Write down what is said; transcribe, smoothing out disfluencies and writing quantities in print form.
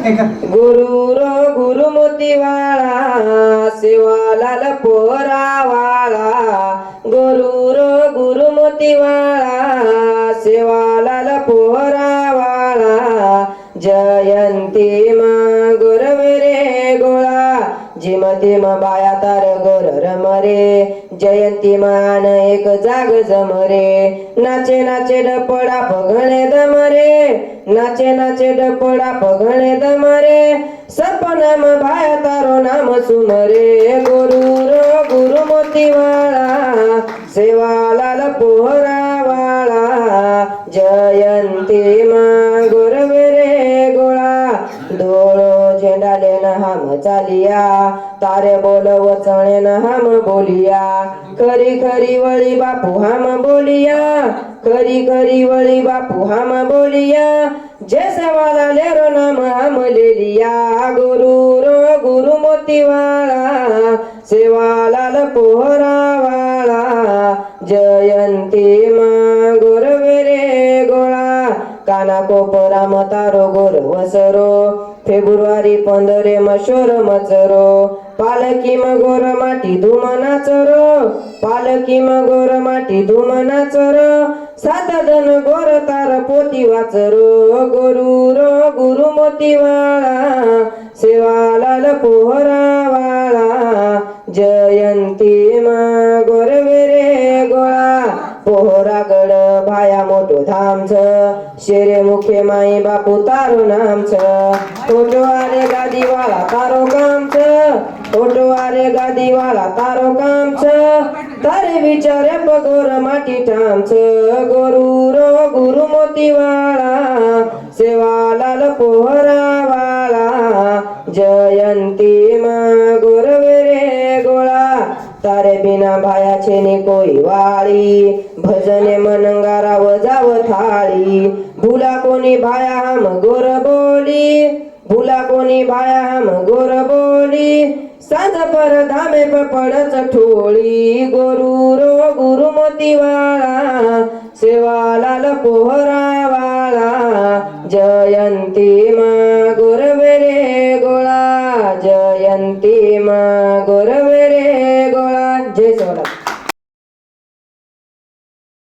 गुरु row गुरु मोतीवाळा सेवालाल पोरावाळा गुरु row गुरु मोतीवाळा सेवालाल पोरावाळा जयंती मा गुरवे रे गोळा जिमती म बाया तार गोर रमरे जयंती मान एक जाग जमरे नाचे नाचे डपडा पघणे दमरे नाचे नाचे डपडा पघणे दमरे सपनाम बाया तारो नाम सुमरे गुरु रो गुरु मोतीवाळा सेवालाल पोहरावाळा जयंती मा गुरवे रे गोळा डोळो झेंडाले न हम चालिया तारे बोल वचणे न हम बोलिया खरी खरी वळी बापू हम बोलिया खरी खरी वळी बापू हम बोलिया जे सेवाला लेरो नाम हम लेलिया गुरु रो गुरु मोतीवाळा सेवालाल पोहरावाळा जयंती मा गुरवे रे गोळा काना कोपरा मतारो गोर वसरो फेब्रुवारी 15 मशोर मचरो पालकी म गोर माटी धूम नाचरो पालकी म गोर माटी धूम नाचरो सात धन गोर तार पोती वाचरो गुरु रो गुरु मोतीवाळा सेवालाल पोहरावाळा जयंती मा गोरवे रे गोळा पोहरागड भाया मोठो धाम छ शेरे मुखे माई बापू तारो नाम छ फोटो आरे गादी वाला तारो काम छ फोटो आरे गादी वाला तारो काम छ तारे विचारे पगोर माटी ठाम छ गुरु रो गुरु मोतीवाळा सेवालाल पोहरावाळा जयंती मा गुरवे रे गोळा तारे बिना भाया छेनी कोई वाळी भजने मनंगारा वजाव थाळी भूला कोणी भाया हम गोर बोली भूला कोणी भाया हम गोर बोली सांज पर धामे पडच ठोळी गुरु रो गुरु मोतीवाळा सेवालाल पोहरावाळा जयंती मा